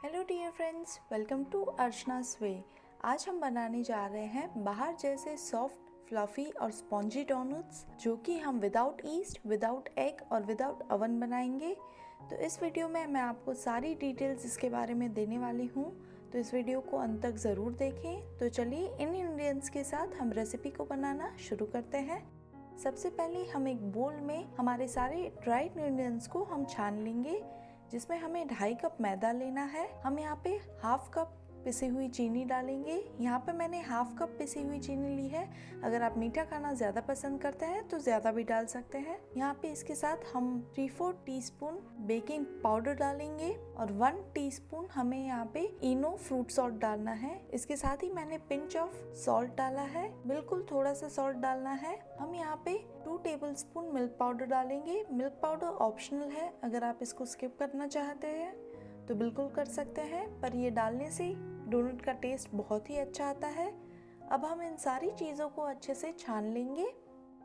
Hello dear friends, welcome to Archana's way. आज हम बनाने जा रहे हैं बाहर जैसे सॉफ्ट, फ्लफी और स्पॉन्जी डोनट्स, जो कि हम विदाउट ईस्ट, विदाउट एग और विदाउट ओवन बनाएंगे। तो इस वीडियो में मैं आपको सारी डिटेल्स इसके बारे में देने वाली हूँ, तो इस वीडियो को अंत तक ज़रूर देखें। तो चलिए इन इंग्रेडिएंट्स के साथ हम रेसिपी को बनाना शुरू करते हैं। सबसे पहले हम एक बोल में हमारे सारे ड्राई इंग्रेडिएंट्स को हम छान लेंगे, जिसमें हमें 2.5 कप मैदा लेना है। हम यहाँ पे हाफ कप पिसी हुई चीनी डालेंगे। यहाँ पे मैंने हाफ कप पिसी हुई चीनी ली है। अगर आप मीठा खाना ज़्यादा पसंद करते हैं तो ज़्यादा भी डाल सकते हैं। यहाँ पे इसके साथ हम 3/4 टीस्पून बेकिंग पाउडर डालेंगे और 1 टीस्पून हमें यहाँ पे इनो फ्रूट सॉल्ट डालना है। इसके साथ ही मैंने पिंच ऑफ सॉल्ट डाला है, बिल्कुल थोड़ा सा सॉल्ट डालना है। हम यहाँ पे 2 टेबलस्पून मिल्क पाउडर डालेंगे। मिल्क पाउडर ऑप्शनल है, अगर आप इसको स्किप करना चाहते हैं तो बिल्कुल कर सकते हैं, पर ये डालने से डोनट का टेस्ट बहुत ही अच्छा आता है। अब हम इन सारी चीज़ों को अच्छे से छान लेंगे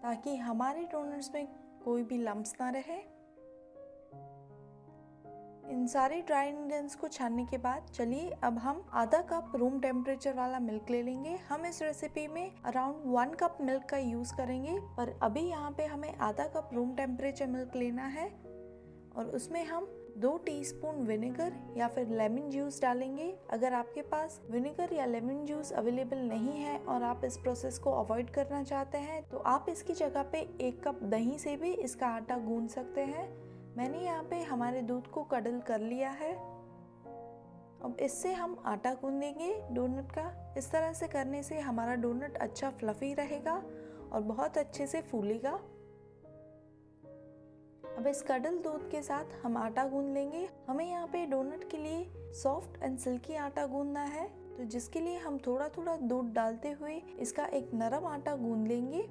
ताकि हमारे डोनट्स में कोई भी लम्प्स ना रहे। इन सारे ड्राई इंग्रेडिएंट्स को छानने के बाद चलिए अब हम आधा कप रूम टेम्परेचर वाला मिल्क ले लेंगे। हम इस रेसिपी में अराउंड 1 कप मिल्क का यूज़ करेंगे, पर अभी यहाँ पे हमें आधा कप रूम टेम्परेचर मिल्क लेना है और उसमें हम 2 टीस्पून विनेगर या फिर लेमन जूस डालेंगे। अगर आपके पास विनेगर या लेमन जूस अवेलेबल नहीं है और आप इस प्रोसेस को अवॉइड करना चाहते हैं तो आप इसकी जगह पे 1 कप दही से भी इसका आटा गूंद सकते हैं। मैंने यहाँ पे हमारे दूध को कडल कर लिया है। अब इससे हम आटा गूंदेंगे डोनट का। इस तरह से करने से हमारा डोनट अच्छा फ्लफी रहेगा और बहुत अच्छे से फूलेगा। अब इस कडल दूध के साथ हम आटा गूंद लेंगे। हमें यहाँ पे डोनट के लिए सॉफ्ट एंड सिल्की आटा गूंदना है, तो जिसके लिए हम थोड़ा थोड़ा दूध डालते हुए इसका एक नरम आटा गूंद लेंगे।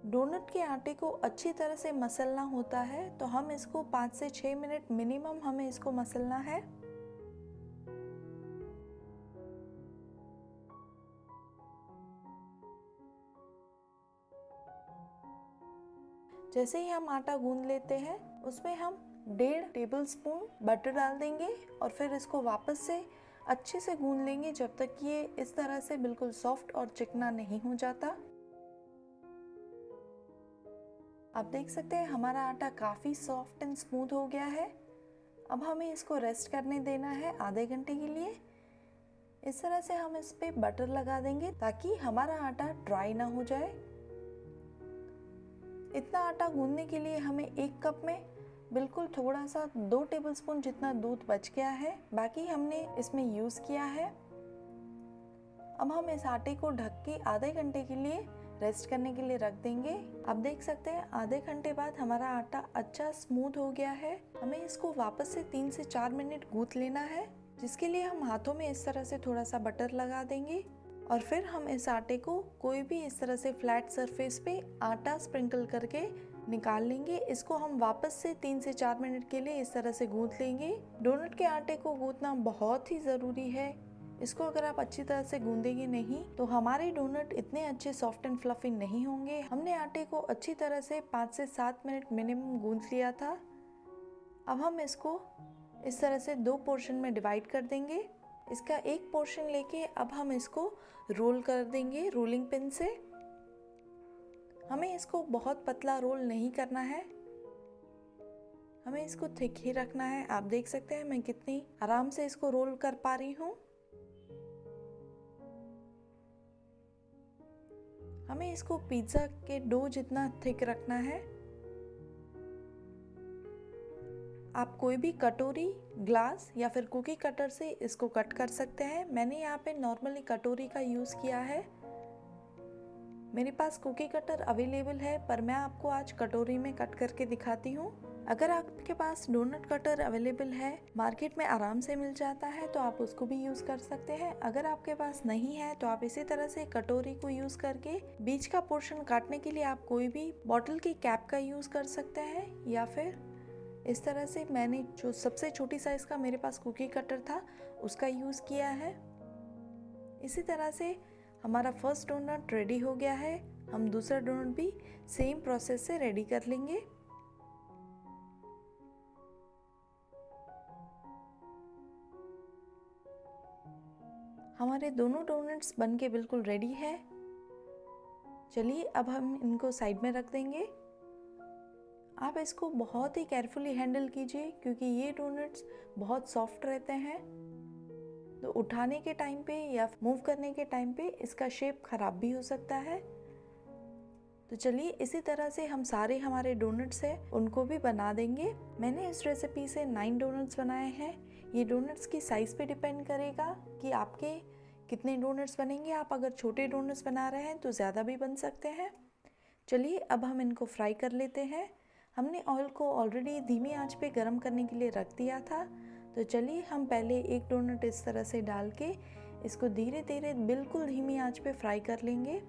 डोनट के आटे को अच्छी तरह से मसलना होता है, तो हम इसको 5 से 6 मिनट मिनिमम हमें इसको मसलना है। जैसे ही हम आटा गूंद लेते हैं उसमें हम 1.5 टेबलस्पून बटर डाल देंगे और फिर इसको वापस से अच्छे से गूंद लेंगे जब तक ये इस तरह से बिल्कुल सॉफ्ट और चिकना नहीं हो जाता। आप देख सकते हैं हमारा आटा काफ़ी सॉफ्ट एंड स्मूथ हो गया है। अब हमें इसको रेस्ट करने देना है आधे घंटे के लिए। इस तरह से हम इस पे बटर लगा देंगे ताकि हमारा आटा ड्राई ना हो जाए। इतना आटा गूंदने के लिए हमें 1 कप में बिल्कुल थोड़ा सा 2 टेबलस्पून जितना दूध बच गया है, बाकी हमने इसमें यूज़ किया है। अब हम इस आटे को ढक के आधे घंटे के लिए रेस्ट करने के लिए रख देंगे। आप देख सकते हैं आधे घंटे बाद हमारा आटा अच्छा स्मूथ हो गया है। हमें इसको वापस से 3 से 4 मिनट गूंथ लेना है, जिसके लिए हम हाथों में इस तरह से थोड़ा सा बटर लगा देंगे और फिर हम इस आटे को कोई भी इस तरह से फ्लैट सरफेस पे आटा स्प्रिंकल करके निकाल लेंगे। इसको हम वापस से 3 से 4 मिनट के लिए इस तरह से गूंथ लेंगे। डोनट के आटे को गूंथना बहुत ही ज़रूरी है। इसको अगर आप अच्छी तरह से गूंदेंगे नहीं तो हमारे डोनट इतने अच्छे सॉफ्ट एंड फ्लफी नहीं होंगे। हमने आटे को अच्छी तरह से 5 से 7 मिनट मिनिमम गूंथ लिया था। अब हम इसको इस तरह से 2 पोर्शन में डिवाइड कर देंगे। इसका एक पोर्शन लेके अब हम इसको रोल कर देंगे रोलिंग पिन से। हमें इसको बहुत पतला रोल नहीं करना है, हमें इसको थिक ही रखना है। आप देख सकते हैं मैं कितनी आराम से इसको रोल कर पा रही हूँ। हमें इसको पिज्ज़ा के डो जितना थिक रखना है। आप कोई भी कटोरी, ग्लास या फिर कुकी कटर से इसको कट कर सकते हैं। मैंने यहाँ पे नॉर्मली कटोरी का यूज़ किया है। मेरे पास कुकी कटर अवेलेबल है, पर मैं आपको आज कटोरी में कट करके दिखाती हूँ। अगर आपके पास डोनट कटर अवेलेबल है, मार्केट में आराम से मिल जाता है, तो आप उसको भी यूज़ कर सकते हैं। अगर आपके पास नहीं है तो आप इसी तरह से कटोरी को यूज़ करके बीच का पोर्शन काटने के लिए आप कोई भी बॉटल की कैप का यूज़ कर सकते हैं, या फिर इस तरह से मैंने जो सबसे छोटी साइज़ का मेरे पास कुकी कटर था उसका यूज़ किया है। इसी तरह से हमारा फर्स्ट डोनट रेडी हो गया है। हम दूसरा डोनट भी सेम प्रोसेस से रेडी कर लेंगे। हमारे दोनों डोनट्स बन के बिल्कुल रेडी है। चलिए अब हम इनको साइड में रख देंगे। आप इसको बहुत ही केयरफुली हैंडल कीजिए क्योंकि ये डोनट्स बहुत सॉफ्ट रहते हैं, तो उठाने के टाइम पे या मूव करने के टाइम पे इसका शेप ख़राब भी हो सकता है। तो चलिए इसी तरह से हम सारे हमारे डोनट्स हैं उनको भी बना देंगे। मैंने इस रेसिपी से 9 डोनट्स बनाए हैं। ये डोनट्स की साइज़ पे डिपेंड करेगा कि आपके कितने डोनट्स बनेंगे। आप अगर छोटे डोनट्स बना रहे हैं तो ज़्यादा भी बन सकते हैं। चलिए अब हम इनको फ्राई कर लेते हैं। हमने ऑयल को ऑलरेडी धीमी आंच पे गरम करने के लिए रख दिया था। तो चलिए हम पहले एक डोनट इस तरह से डाल के इसको धीरे धीरे बिल्कुल धीमी आंच पे फ्राई कर लेंगे।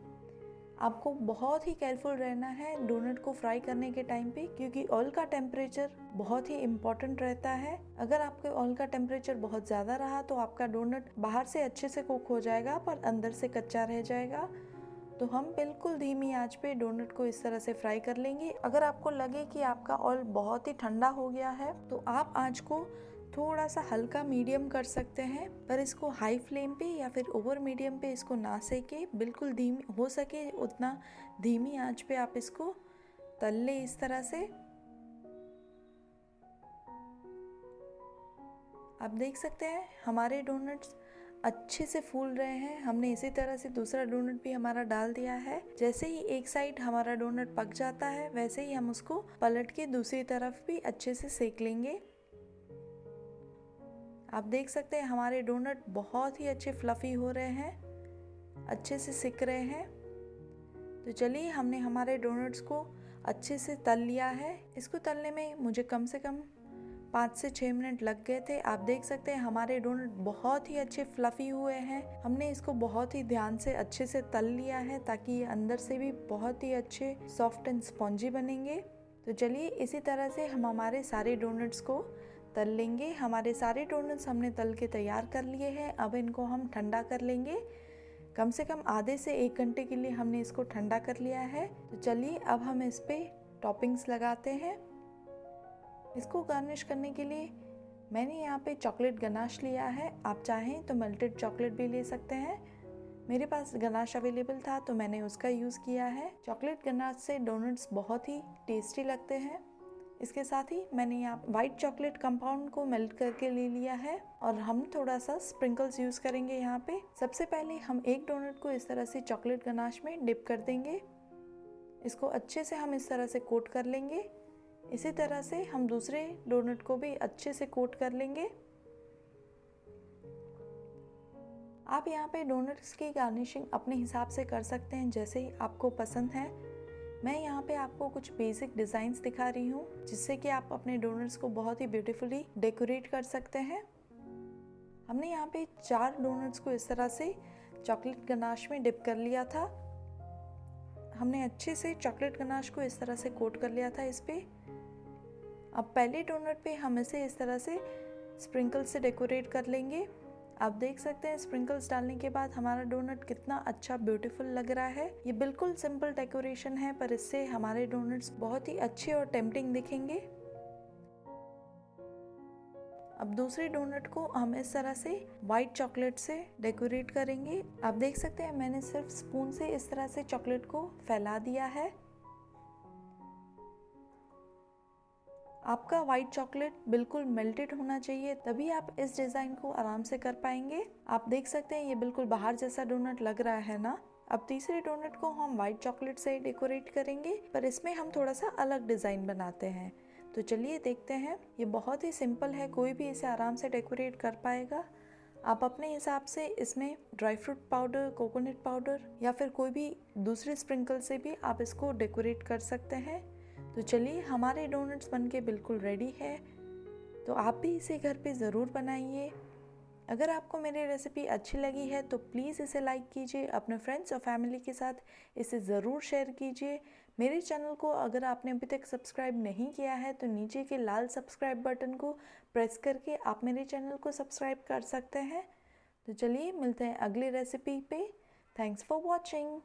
आपको बहुत ही केयरफुल रहना है डोनट को फ्राई करने के टाइम पे क्योंकि ऑयल का टेम्परेचर बहुत ही इम्पॉर्टेंट रहता है। अगर आपके ऑयल का टेम्परेचर बहुत ज़्यादा रहा तो आपका डोनट बाहर से अच्छे से कुक हो जाएगा पर अंदर से कच्चा रह जाएगा। तो हम बिल्कुल धीमी आंच पे डोनट को इस तरह से फ्राई कर लेंगे। अगर आपको लगे कि आपका ऑयल बहुत ही ठंडा हो गया है तो आप आंच को थोड़ा सा हल्का मीडियम कर सकते हैं, पर इसको हाई फ्लेम पे या फिर ओवर मीडियम पे इसको ना सेके, बिल्कुल धीमी हो सके उतना धीमी आंच पे आप इसको तल ले इस तरह से। आप देख सकते हैं हमारे डोनट्स अच्छे से फूल रहे हैं। हमने इसी तरह से दूसरा डोनट भी हमारा डाल दिया है। जैसे ही एक साइड हमारा डोनट पक जाता है वैसे ही हम उसको पलट के दूसरी तरफ भी अच्छे से सेक लेंगे। आप देख सकते हैं हमारे डोनट बहुत ही अच्छे फ्लफी हो रहे हैं, अच्छे से सिक रहे हैं। तो चलिए हमने हमारे डोनट्स को अच्छे से तल लिया है। इसको तलने में मुझे कम से कम 5 से 6 मिनट लग गए थे। आप देख सकते हैं हमारे डोनट बहुत ही अच्छे फ्लफी हुए हैं। हमने इसको बहुत ही ध्यान से अच्छे से तल लिया है ताकि ये अंदर से भी बहुत ही अच्छे सॉफ्ट एंड स्पॉन्जी बनेंगे। तो चलिए इसी तरह से हम हमारे सारे डोनट्स को तल लेंगे। हमारे सारे डोनट्स हमने तल के तैयार कर लिए हैं। अब इनको हम ठंडा कर लेंगे। कम से कम आधे से 1 घंटे के लिए हमने इसको ठंडा कर लिया है। तो चलिए अब हम इस पे टॉपिंग्स लगाते हैं। इसको गार्निश करने के लिए मैंने यहाँ पे चॉकलेट गनाश लिया है। आप चाहें तो मेल्टेड चॉकलेट भी ले सकते हैं। मेरे पास गनाश अवेलेबल था तो मैंने उसका यूज़ किया है। चॉकलेट गनाश से डोनट्स बहुत ही टेस्टी लगते हैं। इसके साथ ही मैंने यहाँ वाइट चॉकलेट कंपाउंड को मेल्ट करके ले लिया है और हम थोड़ा सा स्प्रिंकल्स यूज़ करेंगे यहाँ पे। सबसे पहले हम एक डोनट को इस तरह से चॉकलेट गनाश में डिप कर देंगे। इसको अच्छे से हम इस तरह से कोट कर लेंगे। इसी तरह से हम दूसरे डोनट को भी अच्छे से कोट कर लेंगे। आप यहाँ पे डोनट्स की गार्निशिंग अपने हिसाब से कर सकते हैं जैसे ही आपको पसंद है। मैं यहाँ पे आपको कुछ बेसिक डिज़ाइंस दिखा रही हूँ जिससे कि आप अपने डोनट्स को बहुत ही ब्यूटीफुली डेकोरेट कर सकते हैं। हमने यहाँ पे 4 डोनट्स को इस तरह से चॉकलेट गनाश में डिप कर लिया था। हमने अच्छे से चॉकलेट गनाश को इस तरह से कोट कर लिया था इस पे। अब पहले डोनट पे हम इसे इस तरह से स्प्रिंकल से डेकोरेट कर लेंगे। आप देख सकते हैं स्प्रिंकल्स डालने के बाद हमारा डोनट कितना अच्छा ब्यूटीफुल लग रहा है। ये बिल्कुल सिंपल डेकोरेशन है पर इससे हमारे डोनट्स बहुत ही अच्छे और टेम्पटिंग दिखेंगे। अब दूसरे डोनट को हम इस तरह से वाइट चॉकलेट से डेकोरेट करेंगे। आप देख सकते हैं मैंने सिर्फ स्पून से इस तरह से चॉकलेट को फैला दिया है। आपका वाइट चॉकलेट बिल्कुल मेल्टेड होना चाहिए तभी आप इस डिज़ाइन को आराम से कर पाएंगे। आप देख सकते हैं ये बिल्कुल बाहर जैसा डोनट लग रहा है ना। अब तीसरे डोनट को हम वाइट चॉकलेट से डेकोरेट करेंगे पर इसमें हम थोड़ा सा अलग डिज़ाइन बनाते हैं। तो चलिए देखते हैं। ये बहुत ही सिंपल है, कोई भी इसे आराम से डेकोरेट कर पाएगा। आप अपने हिसाब से इसमें dry fruit powder, coconut powder या फिर कोई भी दूसरे स्प्रिंकल से भी आप इसको डेकोरेट कर सकते हैं। तो चलिए हमारे डोनट्स बनके बिल्कुल रेडी है। तो आप भी इसे घर पे ज़रूर बनाइए। अगर आपको मेरी रेसिपी अच्छी लगी है तो प्लीज़ इसे लाइक कीजिए, अपने फ्रेंड्स और फैमिली के साथ इसे ज़रूर शेयर कीजिए। मेरे चैनल को अगर आपने अभी तक सब्सक्राइब नहीं किया है तो नीचे के लाल सब्सक्राइब बटन को प्रेस करके आप मेरे चैनल को सब्सक्राइब कर सकते हैं। तो चलिए मिलते हैं अगली रेसिपी पे। Thanks for watching.